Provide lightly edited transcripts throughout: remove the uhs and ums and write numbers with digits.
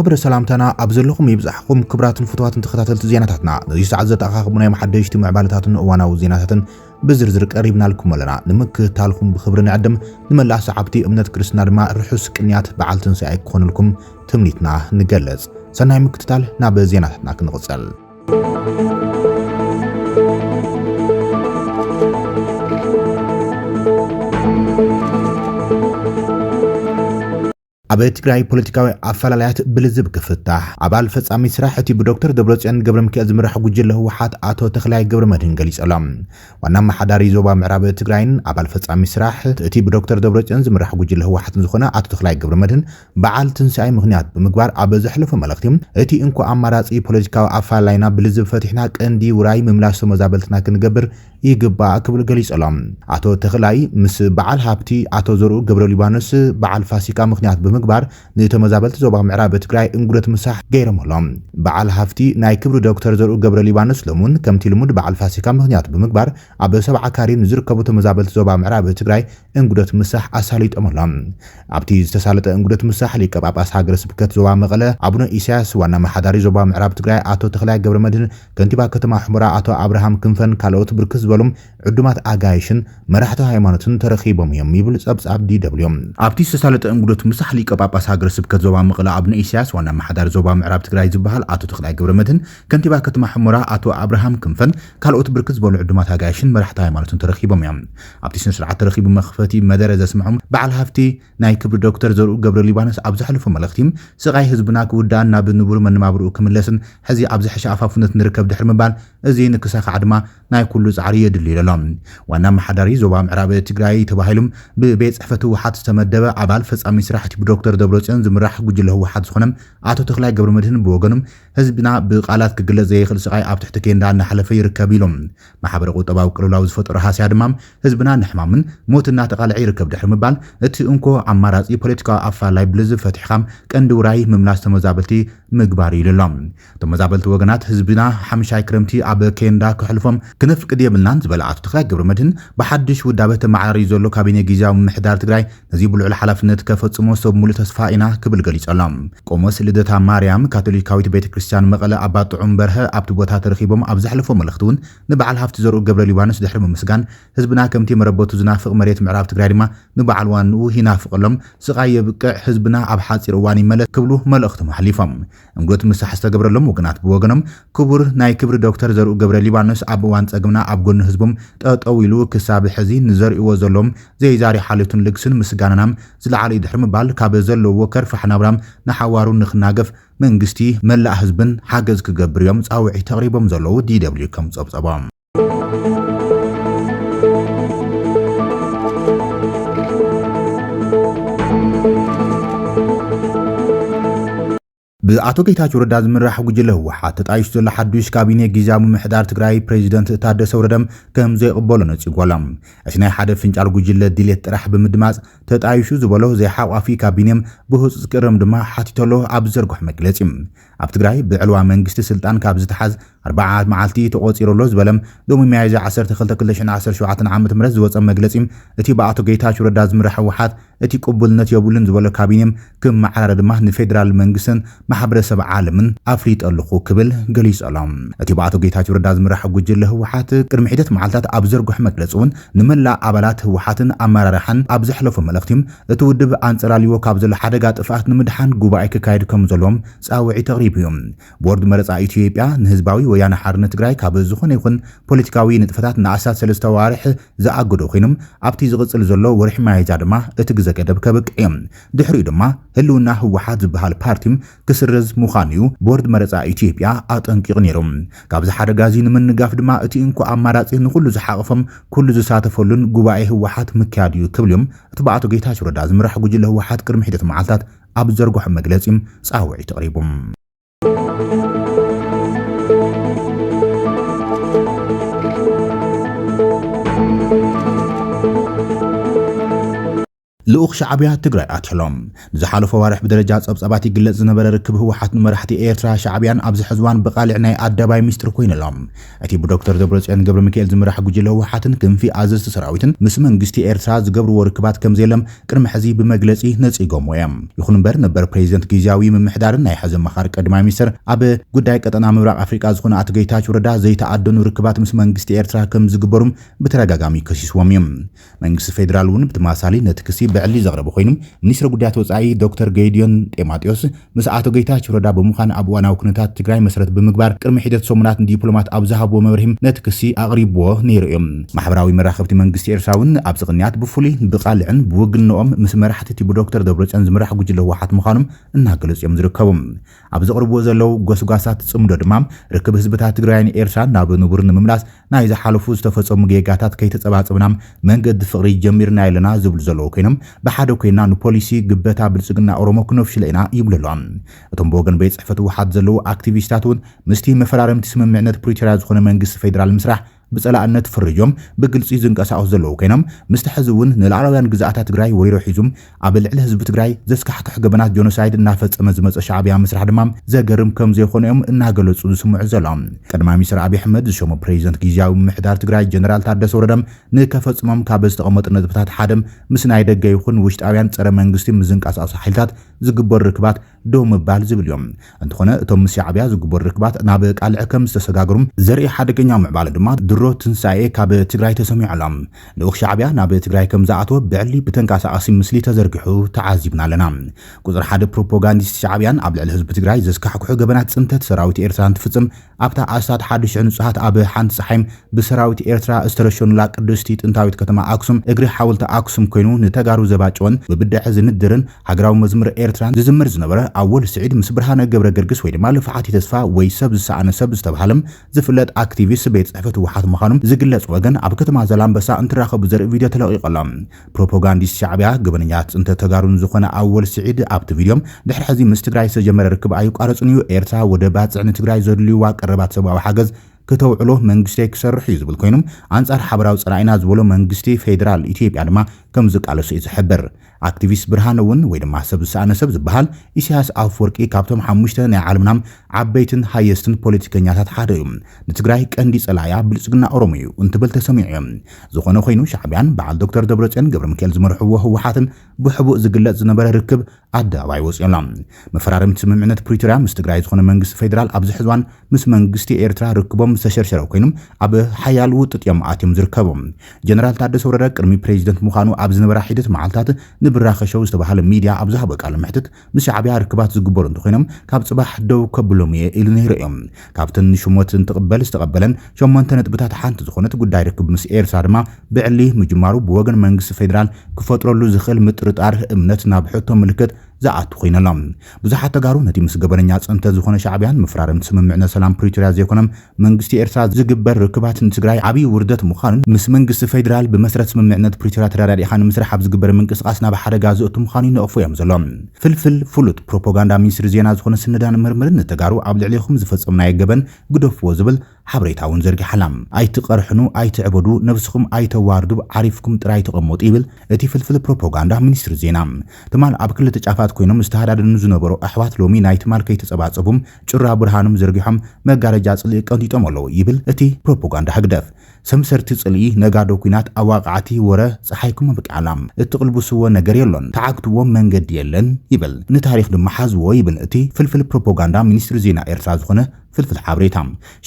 كبر سلامتنا أبزلكم يبزحكم كبرات الفتوات انتخاتات زيناتنا نزي ساعة زتاخاخبنا يمحدشتي معبالتات وانا وزيناتات بزرزر قريبنا لكم لنا نمك تالكم بخبرنا عدم نملا سعبتي امنت كريستنا دما رحوس كنيات بعالتن ساعي كون لكم تمنيتنا نقلز سناي مكتتال ناب زيناتنا كنغزل أبي تقرأي بوليتيكاوي أفعاليات بلزب كفتح عبال فصامي سراحتي بدكتور دبرتسيان قبرمكي أزمرح وجله وحات آتو تخلاي قبر مدين قليس ألام وانما حداري زوبا معراب تقرأين عبال فصامي سراحتي بدكتور دبرتسيان زمرح وجله وحات زخنا آتو تخلاي قبر مدين بعال تنساي مغنيات بمقبار أبي زحلف ملختيم اتي انكو أماراتي بوليتيكاوي أفعالينا بلزب فتحنا كاندي وراي مملاش مزابلتنا كنقبر يقبا قبل قليس ألام آتو تخلاي مس بعال هابتي آتو زرو قبر ليبانوس بعال فاسيكا مغنيات بمقبار نتمزابلت زوبا معراب تقرأي انقرت مساح غيرهم هلام بعال هافتي ناي كبر دكتور زرو قبر ليبانوس لمون كمتي لمود بعال فاسيكا مغنيات بمقبار أبو سبعة كارين زركبو تمزابلت زوبا معراب تقرأي انقرت مساح أساليت أمهلام أبتي استسالت انقرت مساح ليك باباس هاجر سبكت زوبا مغلا أبونا إيساس وانا محداري زوبا معراب تقرأي آتو تخلاي قبر مدن كنتبا كتما حمرا آتو أبراهام كنفن كالوت بركز بلوم عدومات آغايشن مرحتو هايمانتن ترخيبهم يميبل سبس عبدي دبليوم أبتي استسالت انقرت مساح ليك باباس هاجر سبكت زوبا مغلا أبونا إيساس وانا محدار زوبا معراب تقرأي زبهال آتو تخلاي قبر مدن كنتبا كتما حمرا آتو أبراهام كنفن كالوت بركز بلوم عدومات آغايشن مرحتو هايمانتن ترخيبهم يم أبتي سنسرعة ترخيب مخفتي مدارز اسمعهم بعل هافتي ناي كبر دكتور زرو قبر ليبانوس أبزحلفو ملختيم سغاي حزبناك ودان ناب نبور من مابرو كملسن حزي أبزحش أفافنت نركب دحر مبال ازي نكساخ عدما ناي كلو زعريه دليللهم وانا محداري زوبا معراب تقراي تباهيلم ببيت صحفته وحات استمدبه عبال فصامي سراحتي بدكتور دبرتسيان زمراح غجله وحات زخنم آتو تخلاي قبر مدهن بوغنم حزبنا بقالات كغله زي خل سقاي اب تحت كيندا نحلفه يركبيلهم محبر قطباو قلولاو زفطر حاسي ادمام حزبنا نحمامن موتنا تقالعي يركب دحر مبال اتي انكو اماراتي بوليتيكا افالاي بلز فتحخام قندوراي مملاس تمزابلتي مغباري للم تمزابلت وغنات حزبنا حمشاي كرمتي اب كيندا كحلفهم كنف قديملنا زبلعات تخلاي قبر مدن بحدش ودابته معاري زلو كابينه غيزاو محدار تግራይ نزي بلعل حلفنت كفصمو سب مول تسفائنا كبل غليص علام قومس لدتا ماريام كاثوليكاويت بيتكريستيان مقله اباط عمبره ابت بوتا ترخيبهم ابزحلفو ملختون نبعل هافت زرو قبر ليبانوس دحر مسغان حزبنا كمتي مربوتو زنافق مريت معراب تግራይ دما نبعل وانو هينافقلم سقاي بقع حزبنا اب حاصير واني ملك كبلو ملخت محليفم انغوت مسح استغبرلم وغنات بوغنم كبر ناي كبر دكتور زرو قبر ليبانوس اب وان صغمنا اب غن حزبم طويلو كساب حزي نزرئو زلوم زي زاري حالتون لكسن مسغاننام زلعالي دحر مبال كاب زلو كرف حنابرام نحوارو نخناقف منغستي ملا حزبن حاجز كغبريوم صاوعي تقريبا زلو دي دبليو كم صبصبام بأتو كيتاچ وردا زمرح وجله وحات تطايش زل حدوش كابينه غيزاو محدار تግራይ بريزيدنت تادس وردم كم زي قبولو نص يقولم اسناي حدا فنجال وجله ديليت طرح بمدماص تطايشو زبلو زي حقافي كابينم بهص قرم دما حاتيتلو ابزرغح مقلصيم اب تግራይ بعلوا منغست سلطان كاب زتحز 4 معالتي تقوصيرلو زبلم دوم ميايزا 12 عام مرز زوص مقلصيم اتي بأتو كيتاچ وردا زمرح وحات اتي قبولنت يبولن زبلو كابينم كم معرر دما نفيدرال منغسن محبرسب عالمن افريط اللخو كبل غليص علام اتي باتو ጌታቸው ረዳ ዝምራሕ ጉጅለ ህወሓት ቅድሚ ሒደት መዓልታት ኣብ ዘርጉሕ መግለጹን ንመላ ኣባላት ህወሓትን ኣመራርሓን ኣብ ዝሕለፉ መልእኽቲም እቲ ውድብ ኣንጸራልዮ ካብ ዘሎ ሓደጋ ጥፋት ንምድሓን ጉባኤ ክካየድ ከም ዘሎም ጻውዒ ተቕሪብዮም ቦርድ መረጻ ኢትዮጵያ ንህዝባዊ ወያነ ሓርነት ትግራይ ካብ ዝኾነ ይኹን ፖለቲካዊ ንጥፈታት ንኣሳት 3 ዋርሕ ዝኣገዶ ኮይኖም ኣብቲ ዝቕጽል ዘሎ ወርሒ ማይዛ ድማ እቲ ግዜ ገደብ ከበቅዮም ድሕሪኡ ድማ ህልውና ህወሓት ዝበሃል ፓርቲም كسرز مخانيو بورد مرصا ኢትዮጵያ አጠንቂቅ ነይሮም ካብዚ ሓደጋዚ ንምንጋፍ ድማ እቲ እንኳ አማራጺ ንኩሉ ዝሓቀፈም ኩሉ ዝሳተፈሉን ጉባኤ ህወሓት ምክያድዩ ክብልዮም እቲ በአቶ ጌታቸው ረዳ ዝምራሕ ጉጅለ ህወሓት ቅድሚ ሒደት መዓልታት ኣብ ዘርጉሕ መግለጺም ጻውዒ ተቕሪቦም ልኡኽ ሻዕብያ ትግራይ ኣትሕሎም ዝሓለፈ ዋርሕ ብደረጃ ጸብጸባት ይግለጽ ዝነበረ ርክብ ህወሓት መራሕቲ ኤርትራ ሻዕብያን ኣብዚ ሕዝዋን ብቓልዕ ናይ ኣደባይ ሚስጥር ኮይኖሎም እቲ ብዶክተር ደብረጽዮን ገብረ ሚካኤል ዝምራሕ ጉጅለ ህወሓትን ክንፊ ኣዘዝቲ ሰራዊትን ምስ መንግስቲ ኤርትራ ዝገብርዎ ርክባት ከም ዘለም ቅድሚ ሕዚ ብመግለጺ ነጺጎም እዮም ይኹን እምበር ነበር ፕሬዚደንት ጊዜያዊ ምምሕዳርን ናይ ሕዚ መኻር ቀዳማይ ሚኒስትር ኣብ ጉዳይ ቀጠና ምብራቕ ኣፍሪቃ ዝኾነ ኣቶ ጌታቸው ረዳ ዘይተኣደኑ ርክባት ምስ መንግስቲ ኤርትራ ከም ዝግበሩም ብተደጋጋሚ ከሲስዎም እዮም መንግስቲ ፌደራል እውን ብተማሳሊ ነቲ ክሲ ብዕሊ ዘቕረበ ኮይኑ ሚኒስትር ጉዳያት ወጻኢ ዶክተር ጌዲዮን ጤማቴዎስ ምስ ኣቶ ጌታቸው ረዳ ብምዃን ኣብ እዋናዊ ኩነታት ትግራይ መሰረት ብምግባር ቅድሚ ሒደት ሰሙናት ዲፕሎማት ኣብ ዝሃብዎ መብርሂም ነቲ ክሲ ኣቕሪብዎ ነይሩ እዮም ማሕበራዊ መራኸብቲ መንግስቲ ኤርትራ እውን ኣብ ጽቕንያት ብፍሉይ ብቓልዕን ብውግንኦም ምስ መራሕቲ እቲ ብዶክተር ደብረጽዮን ዝምራሕ ጉጅለ ህወሓት ምዃኖም እናገለጹ እዮም ዝርከቡ ኣብ ዘቕርብዎ ዘለው ጎስጓሳት ጽምዶ ድማ ርክብ ህዝብታት ትግራይን ኤርትራን ናብ ንቡር ንምምላስ ናይ ዝሓለፉ ዝተፈጸሙ ጌጋታት ከይተጸባጽብና መንገዲ ፍቕሪ ጀሚርና ኢለና ዝብሉ ዘለዉ ኮይኖም ብሓደ ኮይና ንፖሊሲ ግበታ ብልጽግና ኦሮሞ ክነፍሽለ ኢና ይብሉ ኣለዎም እቶም ብወገን ቤት ጽሕፈት ህወሓት ዘለዉ ኣክቲቪስታት እውን ምስቲ መፈራረምቲ ስምምዕነት ፕሪቶሪያ ዝኾነ መንግስቲ ፌደራል ምስራሕ ብጸላእነት ፍርጆም ብግልጺ ዝንቀሳቐሱ ዘለዉ ኮይኖም ምስቲ ሕዚ እውን ንላዕለውያን ግዛኣታት ትግራይ ወሪሮ ሒዙም ኣብ ልዕሊ ህዝቢ ትግራይ ዘስካሕክሕ ገበናት ጆኖሳይድ እናፈጸመ ዝመፀ ሻዕብያ ምስራሕ ድማ ዘገርም ከም ዘይኾነዮም እናገለጹ ዝስምዑ ዘሎም ቀዳማይ ሚኒስትር ኣብይ ኣሕመድ ዝሾሞ ፕሬዚደንት ጊዜያዊ ምምሕዳር ትግራይ ጀነራል ታደሰ ወረደም ንከፈጽሞም ካብ ዝተቐመጡ ነጥብታት ሓደ ምስ ናይ ደገ ይኹን ውሽጣውያን ፀረ መንግስቲ ምዝንቃሳቐሱ ሓይልታት ዝግበሩ ርክባት ደው ምባል ዝብል እዮም እንተኾነ እቶም ምስ ሻዕብያ ዝግበሩ ርክባት ናብ ቃልዕ ከም ዝተሰጋገሩም ዘርኢ ሓደገኛ ምዕባለ ድማ ድሮ ትንሳኤ ካብ ትግራይ ተሰሚዑ ኣሎም ልኡኽ ሻዕብያ ናብ ትግራይ ከም ዝኣተወ ብዕሊ ብተንቀሳቓሲ ምስሊ ተዘርጊሑ ተዓዚብና ኣለና ቁፅሪ ሓደ ፕሮፓጋንዲስት ሻዕብያን ኣብ ልዕሊ ህዝቢ ትግራይ ዘስካሕክሑ ገበናት ጽንተት ሰራዊት ኤርትራ እንትፍጽም ኣብታ ኣስታት 1000 ንጹሃት ኣብ ሓንቲ ፀሓይም ብሰራዊት ኤርትራ ዝተረሸኑላ ቅድስቲ ጥንታዊት ከተማ ኣክሱም እግሪ ሓወልቲ ኣክሱም ኮይኑ ንተጋሩ ዘባጭወን ብብድዕ ዝንድርን ሃገራዊ መዝሙር ኤርትራን ዝዝምር ዝነበረ ኣወል ስዒድ ምስ ብርሃነ ገብረ ገርግስ ወይ ድማ ልፍዓቲ ተስፋ ወይ ሰብ ዝሰኣነ ሰብ ዝተባሃለም ዝፍለጥ ኣክቲቪስት ቤት ጽሕፈት ህወሓት ምዃኖም ዝግለጽ ወገን ኣብ ከተማ ዘላምበሳ እንትራኸቡ ዘርኢ ቪድዮ ተለቂቖሎም ፕሮፓጋንዲስት ሻዕብያ ገበነኛት ጽንተት ተጋሩን ዝኾነ ኣወል ስዒድ ኣብቲ ቪድዮም ድሕሪ ሕዚ ምስ ትግራይ ዝተጀመረ ርክብ ኣይቋረጽን እዩ ኤርትራ ወደ ባጽዕ ንትግራይ ዘድልዩዋ ቀረባት ሰብኣዊ ሓገዝ ከተውዕሎ መንግስቲ ክሰርሕ እዩ ዝብል ኮይኖም አንጻር ሓበራዊ ጽራይና ዝበሎ መንግስቲ ፌደራል ኢትዮጵያ ድማ ከም ዝቃለሱ እዩ ዝሕብር ኣክቲቪስት ብርሃነ እውን ወይ ድማ ሰብ ዝሰኣነ ሰብ ዝበሃል ኢሳያስ ኣፍወርቂ ካብቶም 5 ናይ ዓለምናም ዓበይትን ሃየስትን ፖለቲከኛታት ሓደ እዩ ንትግራይ ቀንዲ ጸላያ ብልጽግና ኦሮሞ እዩ እንትብል ተሰሚዑ እዮም ዝኾነ ኮይኑ ሻዕብያን በዓል ዶክተር ደብረጽዮን ገብረ ሚካኤል ዝመርሕዎ ህወሓትን ብሕቡእ ዝግለጽ ዝነበረ ርክብ ኣደባባይ ወፅዮም መፈራረምቲ ስምምዕነት ፕሪቶሪያ ምስ ትግራይ ዝኾነ መንግስቲ ፌደራል ኣብ ዝሕዝዋን ምስ መንግስቲ ኤርትራ ርክቦም ዝተሸርሸረ ኮይኖም ኣብ ሓያል ውጥጥ እዮም ኣትዮም ዝርከቦም ጀነራል ታደሰ ወረደ ቅድሚ ፕሬዚደንት ምዃኑ ኣብ ዝነበረ ሒደት መዓልታት ንብራኸሸው ዝተባሃለ ሚድያ ኣብ ዝሃበ ቃለ መሕትት ምስ ሻዕብያ ርክባት ዝግበሩ እንትኾይኖም ካብ ጽባሕ ደው ከብሎም ኢሉ ነይሩ እዮም ካብተን ሽሞት እንትቕበል ዝተቐበለን 8 ነጥብታት ሓንቲ ዝኾነት ጉዳይ ርክብ ምስ ኤርትራ ድማ ብዕሊ ምጅማሩ ብወገን መንግስቲ ፌደራል ክፈጥረሉ ዝኽእል ምጥርጣር እምነት ናብ ሕቶ ምልክት ዝኣቱ ኮይነሎም ብዙሓት ተጋሩ ነቲ ምስ ገበነኛ ጽንተ ዝኾነ ሻዕብያን መፍራረምቲ ስምምዕነት ሰላም ፕሪቶሪያ ዘይኮነም መንግስቲ ኤርትራ ዝግበር ርክባት ንትግራይ ዓብይ ውርደት ምዃኑን ምስ መንግስቲ ፌደራል ብመሰረት ስምምዕነት ፕሪቶሪያ ተራዳዲእኻ ንምስራሕ ኣብ ዝግበር ምንቅስቓስ ናብ ሓደጋ ዝእቱ ምዃኑ ይነቕፉ እዮም ዘሎም ፍልፍል ፍሉጥ ፕሮፓጋንዳ ሚኒስትሪ ዜና ዝኾነ ስነዳን ምርምርን ንተጋሩ ኣብ ልዕሊኹም ዝፈጸምናዮ ገበን ግደፍዎ ዝብል ሓበሬታ እውን ዘርጊሓላ ኣይትቐርሕኑ ኣይትዕበዱ ነብስኹም ኣይተዋርዱ ዓሪፍኩም ጥራይ ተቐመጡ ይብል እቲ ፍልፍል ፕሮፓጋንዳ ሚኒስትሪ ዜና ትማል ኣብ ክልተ ጫፋት ኮይኖም ዝተሃዳደኑ ዝነበሩ ኣሕዋት ሎሚ ናይ ትማል ከይተጸባጸቡም ጭራ ብርሃኖም ዘርጊሖም መጋረጃ ጽልኢ ቀንዲጦም ኣለዉ ይብል እቲ ፕሮፓጋንዳ ህግደፍ ሰምሰርቲ ጽልኢ ነጋዶ ኩናት ኣዋቃዕቲ ወረ ፀሓይኩም በቃላም እትቅልብስዎ ነገር የሎን ተዓግትዎ መንገዲ የለን ይብል ንታሪኽ ድማ ሓዝዎ ይብል እቲ ፍልፍል ፕሮፓጋንዳ ሚኒስትሪ ዜና ኤርትራ ዝኾነ ፍልፍል ሓበሬታ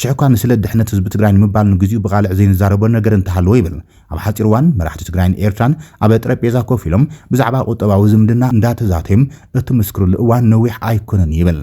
ሽዕኳ ንስለ ድሕነት ህዝቢ ትግራይ ንምባል ንግዚኡ ብቓልዕ ዘይንዛረቦ ነገር እንተሃለዎ ይብል ኣብ ሓፂር እዋን መራሕቲ ትግራይን ኤርትራን ኣብ ጠረጴዛ ኮፍ ኢሎም ብዛዕባ ቁጠባዊ ዝምድና እንዳተዛተዮም እቲ ምስክርሉ እዋን ነዊሕ ኣይኮነን ይብል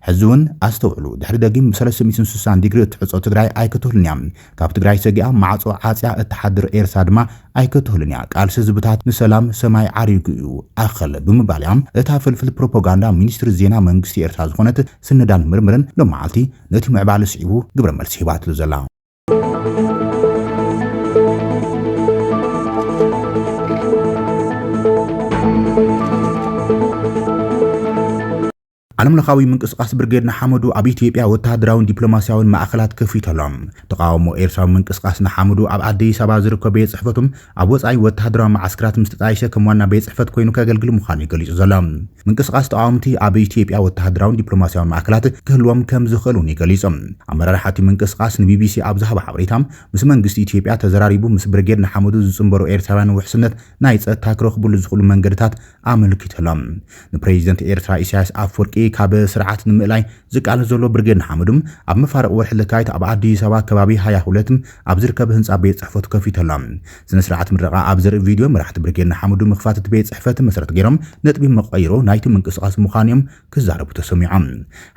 ሕዚ እውን ኣስተውዕሉ ድሕሪ ደጊም ብ360 ዲግሪ እትሕፆ ትግራይ ኣይክትህልን እያ ካብ ትግራይ ሰጊኣ ማዕፆ ዓፅያ እትሓድር ኤርትራ ድማ ኣይክትህልን እያ ቃልሲ ህዝብታት ንሰላም ሰማይ ዓሪጉ እዩ ኣኸለ ብምባል እያ እታ ፍልፍል ፕሮፓጋንዳ ሚኒስትሪ ዜና መንግስቲ ኤርትራ ዝኾነት ስነዳን ምርምርን ሎመዓልቲ ነቲ ምዕባለ ስዒቡ ግብረ መልሲ ሂባትሉ ዘላ ዓለም ለኻዊ ምንቅስቃስ ብርጌድና ሓመዱ ኣብ ኢትዮጵያ ወተሃደራውን ዲፕሎማሲያውን ማእኸላት ከፊተሎም ተቃውሞ ኤርትራዊ ምንቅስቃስ ንሓመዱ ኣብ ኣዲስ ኣበባ ዝርከብ ቤት ጽሕፈቱም ኣብ ወጻኢ ወተሃደራዊ ማዓስከራት ምስ ተጣይሸ ከም ዋና ቤት ጽሕፈት ኮይኑ ከገልግል ምዃኑ ገሊጹ ዘሎ ምንቅስቃስ ተቃውምቲ ኣብ ኢትዮጵያ ወተሃደራውን ዲፕሎማሲያውን ማእከላት ክህልዎም ከም ዝኽእሉን ገሊጾም ኣመራርሓቲ ምንቅስቃስ ንቢቢሲ ኣብ ዝሃበ ሓበሬታ ምስ መንግስቲ ኢትዮጵያ ተዘራሪቡ ምስ ብርጌድና ሓመዱ ዝጽንበሩ ኤርትራውያን ውሕስነት ናይ ጸጥታ ክረኽብሉ ዝኽእሉ መንገድታት ኣመልኪቶሎም ንፕሬዚደንት ኤርትራ ኢሳያስ ኣፈወርቂ ካብ ስርዓት ንምእላይ ዝቃለስ ዘሎ ብርጌድና ሓመዱም ኣብ መፋረቕ ወርሒ ለካቲት ኣብ ኣዲስ ኣበባ ከባቢ 22 ኣብ ዝርከብ ህንጻ ቤት ጽሕፈቱ ከፊተሎም ስነ ስርዓት ምረቓ ኣብ ዘርኢ ቪድዮ መራሕቲ ብርጌድና ሓመዱ ምኽፋት ቤት ጽሕፈት መሰረት ገይሮም ነጥቢ መቀይሮ ናይቲ ምንቅስቃስ ምዃኖም ክዛረቡ ተሰሚዖም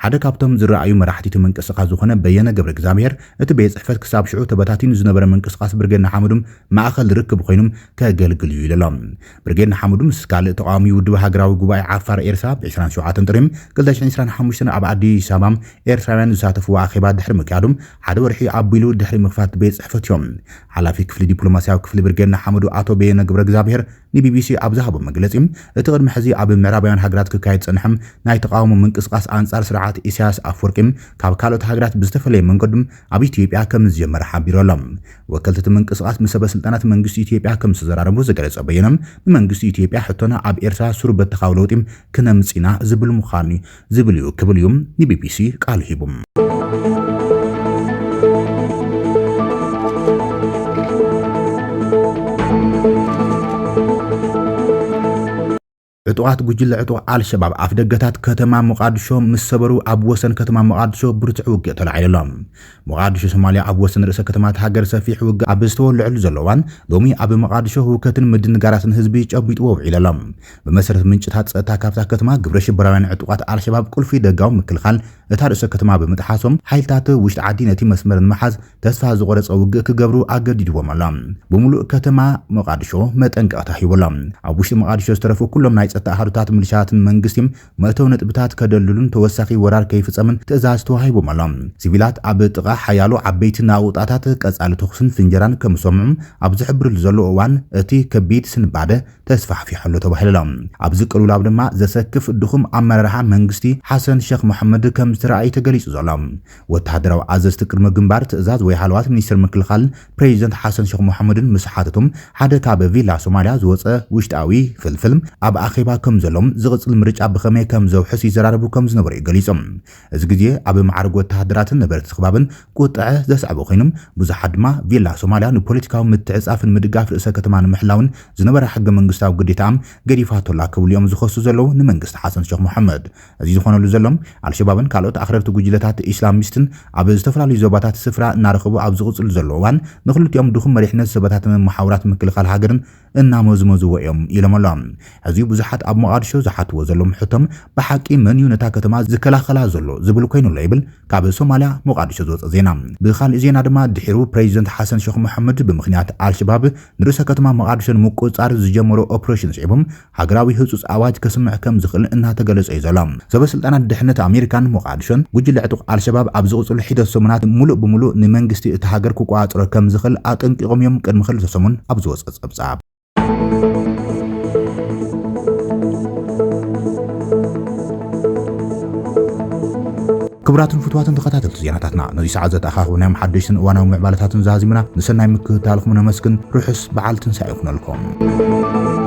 ሓደ ካብቶም ዝረኣዩ መራሕቲ ምንቅስቃስ ዝኾነ በየነ ገብረ እግዚአብሔር እቲ ቤት ጽሕፈት ክሳብ ሽዑ ተበታቲኑ ዝነበረ ምንቅስቃስ ብርጌድና ሓመዱም ማእኸል ርክብ ኮይኖም ከገልግሉ ይሎም ብርጌድና ሓመዱም ምስ ካልእ ተቃዋሚ ውድብ ሃገራዊ ጉባኤ ዓፋር ኤርትራ ብ27 ጥሪም 2025 ኣብ ኣዲስ ኣበባ ኤርትራውያን ዝሳተፍዎ ኣኼባ ድሕሪ ምክያዶም ሓደ ወርሒ ኣቢሉ ድሕሪ ምኽፋት ቤት ጽሕፈት እዮም ሓላፊ ክፍሊ ዲፕሎማስያዊ ክፍሊ ብርጌድና ሓመዱ ኣቶ በየነ ገብረ እግዚአብሔር ንቢቢሲ ኣብ ዝሃቦ መግለጺ እቲ ቅድሚ ሕዚ ኣብ ምዕራባውያን ሃገራት ክካየድ ጸንሐም ናይ ተቃውሞ ምንቅስቃስ ኣንጻር ስርዓት ኢሳያስ ኣፈወርቂ ካብ ካልኦት ሃገራት ብዝተፈለየ መንገዶም ኣብ ኢትዮጵያ ከም ዝጀመረ ሓቢሮሎም ወከልቲ ምንቅስቃስ ምስ ሰበስልጣናት መንግስቲ ኢትዮጵያ ከም ዝዘራረቡ ዝገለጸ በየነም መንግስቲ ኢትዮጵያ ሕቶና ኣብ ኤርትራ ሱሩበት ተኻው ለውጢ ክነምጽና ዝብል ምዃኑ ዝብል እዩ ክብል እዩ ንቢቢሲ ቃል ሂቡም ዕጡቃት ጉጅለ ዕጡቅ አልሸባብ ኣፍ ደገታት ከተማ ሞቃዲሾ ምስ ሰበሩ ኣብ ወሰን ከተማ ሞቃዲሾ ብርቱዕ ውግእ ተላዒሎም ሞቃዲሾ ሶማልያ ኣብ ወሰን ርእሰ ከተማታት ሃገር ሰፊሕ ውግእ ኣብ ዝተወልዕሉ ዘለዋን ሎሚ ኣብ ሞቃዲሾ ህውከትን ምድንጋራትን ህዝቢ ጨቢጡ ወውዒሎም ብመሰረት ምንጭታት ጸጥታ ካብታ ከተማ ግብረ ሽበራውያን ዕጡቃት አልሸባብ ቁልፊ ደጋው ምክልኻል እታ ርእሰ ከተማ ብምጥሓሶም ሓይልታት ውሽጢ ዓዲ ነቲ መስመር ንምሓዝ ተስፋ ዝቆረጸ ውግእ ክገብሩ ኣገዲድዎም ኣሎም ብሙሉእ ከተማ ሞቃዲሾ መጠንቀቕታ ሂቦሎም ኣብ ውሽጢ ሞቃዲሾ ዝተረፉ ኩሎም ናይ ጸጥታ ኣሃዱታት ሚሊሻትን መንግስቲም መእተው ነጥብታት ከደልሉን ተወሳኺ ወራር ከይፍጸምን ትእዛዝ ተዋሂቦም ኣሎም ሲቪላት ኣብ ጥቓ ሓያሎ ዓበይቲ ናውጣታት ቀጻሊ ተኹስን ፍንጀራን ከም ሰምዑም ኣብ ዝሕብርሉ ዘሎ እዋን እቲ ከቢድ ስንባደ ተስፋሕፊሐሉ ተባሂሎም ኣብዚ ቅልውላው ድማ ዘሰክፍ ድኹም ኣመራርሓ መንግስቲ ሓሰን ሼኽ መሐመድ ከም ዝተረኣየ ተገሊጹ ዘሎ ወተሃደራዊ ኣዘዝቲ ቅድመ ግንባር ትእዛዝ ወይ ሓለዋት ሚኒስትር ምክልኻል ፕሬዚደንት ሓሰን ሼኽ መሐመድን ምስ ሓተቶም ሓደ ካብ ቪላ ሶማልያ ዝወፀ ውሽጣዊ ፍልፍል ኣብ ኣኼባ ከም ዘሎም ዝቕጽል ምርጫ ብኸመይ ከም ዘውሕስ ይዘራረቡ ከም ዝነበሩ ገሊጾም እዚ ግዜ ኣብ ማዕርግ ወተሃደራትን ነበርቲ ክባብን ቁጥዐ ዘስዕቡ ኮይኖም ብዙሓት ድማ ቪላ ሶማልያ ንፖለቲካዊ ምትዕጻፍን ምድጋፍ ርእሰ ከተማ ንምሕላውን ዝነበረ ሕገ መንግስታዊ ግዴታም ገዲፋቶላ ክብሉ እዮም ዝኸሱ ዘለው ንመንግስቲ ሓሰን ሼኽ መሐመድ እዚ ዝኾነሉ ዘሎም አልሸባብን ካልኦት ኣኽረርቲ ጉጅለታት ኢስላሚስትን ኣብ ዝተፈላለዩ ዞባታት ስፍራ እናረኸቡ ኣብ ዝቕጽሉ ዘለዋን ንኽልቲኦም ድኹም መሪሕነት ሰበታትን መሓውራት ምክልኻል ሃገርን እናመዝመዝዎ እዮም ኢሎም ኣሎም እዚ ብዙሓት ኣብ ሞቃዲሾ ዝሓትዎ ዘሎም ሕቶም ብሓቂ መን እዩ ነታ ከተማ ዝከላኸላ ዘሎ ዝብል ኮይኑ ይብል ካብ ሶማልያ ሞቃዲሾ ዝወፀ ዜና ብኻልእ ዜና ድማ ድሒሩ ፕሬዚደንት ሓሰን ሼኽ መሐመድ ብምኽንያት አልሸባብ ንርእሰ ከተማ ሞቃዲሾን ምቁፅጻር ዝጀመሩ ኦፕሬሽን ስዒቦም ሃገራዊ ህጹጽ ኣዋጅ ከስምዕ ከም ዝኽእል እናተገለጸ እዩ ዘሎ ሰበስልጣናት ድሕነት ኣሜሪካን ሞቃዲሾን ጉጅለ ዕጡቕ አልሸባብ ኣብ ዝቕጽሉ ሒደት ሰሙናት ሙሉእ ብሙሉእ ንመንግስቲ እቲ ሃገር ክቋፅሮ ከም ዝኽእል ኣጠንቂቖም እዮም ቅድሚ ክልተ ሰሙን ኣብ ዝወፀ ጸብጻብ ክብራትን ፍትዋትን ተኸታተልቲ ዜናታትና ነዚ ሰዓት ዘተኣኻኽብናዮም ሓደሽትን እዋናዊ ምዕባለታትን ዛዚምና ንሰናይ ምክትታልኩም ነመስግን ርሑስ በዓል ትንሳኤ ይኹነልኩም